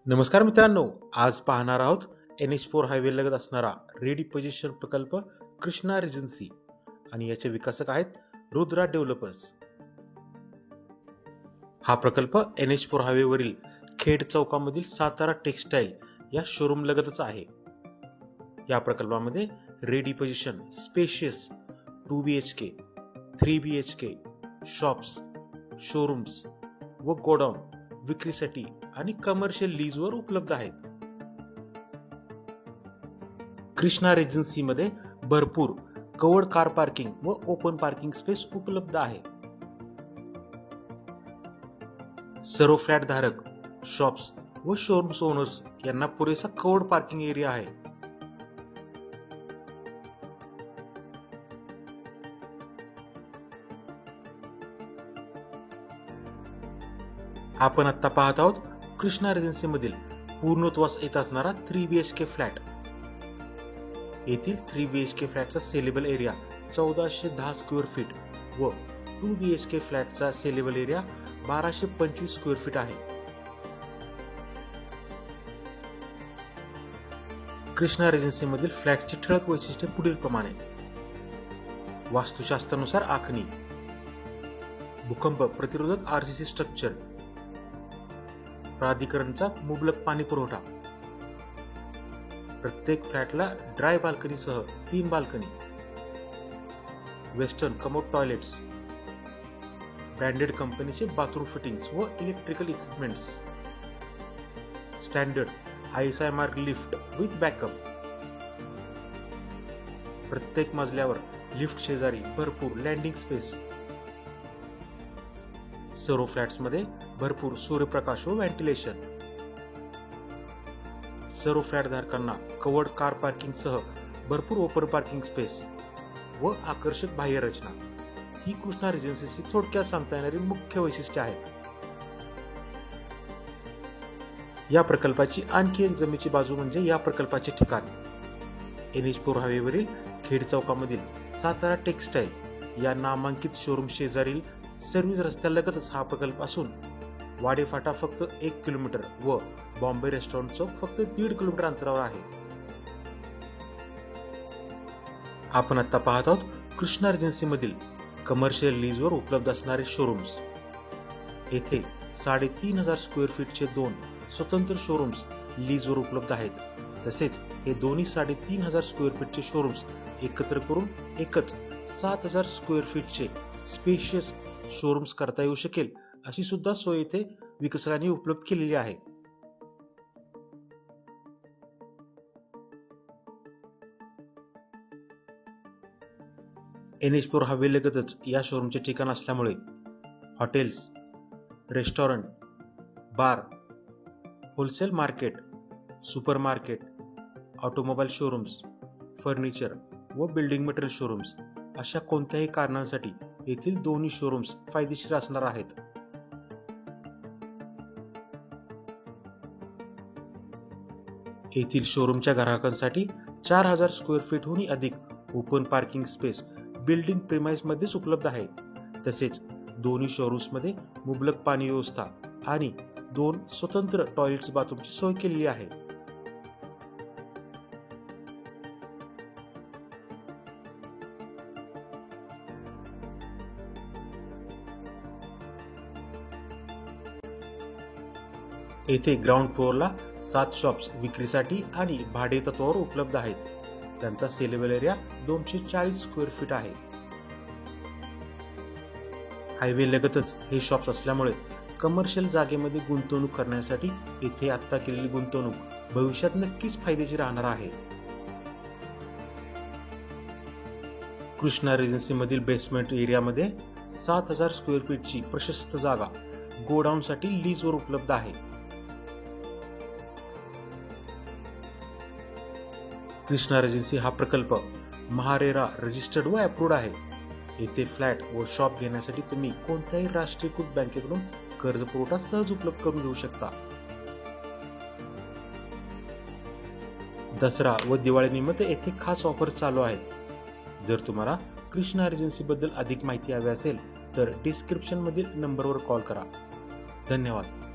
नमस्कार मित्रांनो, आज पाहणार आहोत NH4 हायवे लगत असणारा रेडी पोझिशन प्रकल्प कृष्णा रेजन्सी आणि याचे विकासक आहेत रुद्रा डेव्हलपर्स. हा प्रकल्प NH4 हायवेवरील खेड चौकामधील सातारा टेक्सटाईल या शोरूम लगतच आहे. या प्रकल्पामध्ये ready position spacious 2 BHK, 3 BHK, shops, showrooms व गोडाऊन विक्रीसाठी आणि कमर्शियल लीजवर उपलब्ध आहेत. कृष्णा रेजन्सी मध्ये भरपूर कवर्ड कार पार्किंग व ओपन पार्किंग स्पेस उपलब्ध आहे. सर्व फ्लॅट धारक, शॉप्स व शोरूम्स ओनर्स यांना पुरेसा कवर्ड पार्किंग एरिया आहे. आपण आता पाहत आहोत कृष्णा रेजन्सी मधील पूर्णत्वास येत असणारा 3 BHK फ्लॅट. येथील 3 BHK फ्लॅटचा सेलेबल एरिया 1410 स्क्वेअर फीट व 2 BHK फ्लॅटचा सेलेबल एरिया 1225 स्क्वेअर फीट आहे. कृष्णा रेजन्सी मधील फ्लॅटची ठळक वैशिष्ट्ये पुढील प्रमाणे: वास्तुशास्त्रानुसार आखणी, भूकंप प्रतिरोधक RCC स्ट्रक्चर, प्राधिकरणचा मुबलक पाणी पुरवठा, प्रत्येक फ्लॅटला ड्राय बाल्कनीसह 3 balcony, western commode toilets, branded कंपनीचे बाथरूम फिटिंग्स व electrical equipments, standard ISI mark lift with backup, प्रत्येक मजल्यावर लिफ्ट शेजारी भरपूर लँडिंग स्पेस, सर्व फ्लॅट्स मध्ये भरपूर सूर्यप्रकाश व व्हेंटिलेशन, सर्व फ्लॅट धारकांना कवर्ड कार पार्किंग सह भरपूर ओपन पार्किंग स्पेस व आकर्षक बाह्य रचना ही कृष्णा रेजन्सीची थोडक्यात सांगता येणारी मुख्य वैशिष्ट्ये आहेत. या प्रकल्पाची आणखी एक जमेची बाजू म्हणजे या प्रकल्पाचे ठिकाण NH4 हायवेवरील खेड चौकामधील सातारा टेक्सटाईल या नामांकित शोरूम शेजारील सर्व्हिस रस्त्यालगतच हा प्रकल्प असून वाडेफाटा फक्त 1 किलोमीटर व बॉम्बे रेस्टॉरंट चौक फक्त 1.5 किलोमीटर अंतरावर आहे. आपण आता पाहत आहोत कृष्णा रेजन्सी मधील कमर्शियल लीजवर उपलब्ध असणारे शोरूम्स. येथे 3500 स्क्वेअर फीटचे 2 स्वतंत्र शोरूम्स लीजवर उपलब्ध आहेत. तसेच हे दोन्ही 3500 स्क्वेअर फीटचे शोरूम्स एकत्र करून एकच 7000 स्क्वेअर फीटचे स्पेशियस शोरूम्स करता येऊ शकेल अशी सुद्धा सोय येथे विकसकांनी उपलब्ध केलेली आहे. NH4 हायवे लगतच या शोरूमचे ठिकाण असल्यामुळे hotels, restaurant, bar, wholesale market, super market, automobile showrooms, furniture व बिल्डिंग मटेरियल शोरूम्स अशा कोणत्याही कारणांसाठी येथील दोन्ही शोरूम्स फायदेशीर असणार आहेत. येथील शोरूमच्या ग्राहकांसाठी 4000 स्क्वेअर फीटहून अधिक open parking space building premise मध्येच उपलब्ध आहे. तसेच दोन्ही शोरूम्स मध्ये मुबलक पाणी व्यवस्था आणि 2 स्वतंत्र टॉयलेट्स बाथरूमची सोय केलेली आहे. येथे ग्राउंड फ्लोअरला 7 शॉप्स विक्रीसाठी आणि भाडे तत्वावर उपलब्ध आहेत. त्यांचा सेलेबल एरिया 240 स्क्वेअर फीट आहे. हायवे लगतच हे शॉप्स असल्यामुळे कमर्शियल जागेमध्ये गुंतवणूक करण्यासाठी येथे आता केलेली गुंतवणूक भविष्यात नक्कीच फायदेशीर राहणार आहे. कृष्णा रेजन्सी मधील बेसमेंट एरियामध्ये 7000 स्क्वेअर फीटची प्रशस्त जागा गोडाऊन साठी लीजवर उपलब्ध आहे. कृष्णा रेजन्सी हा प्रकल्प महारेरा रजिस्टर्ड व अप्रूव्ड आहे. येथे फ्लॅट व शॉप घेण्यासाठी तुम्ही कोणत्याही राष्ट्रीयकृत बँकेकडून कर्ज पुरवठा सहज उपलब्ध करून घेऊ शकता. दसरा व दिवाळी निमित्त येथे खास ऑफर चालू आहेत. जर तुम्हाला कृष्णा रेजन्सी बद्दल अधिक माहिती हवी असेल तर डिस्क्रिप्शन मधील नंबरवर कॉल करा. धन्यवाद.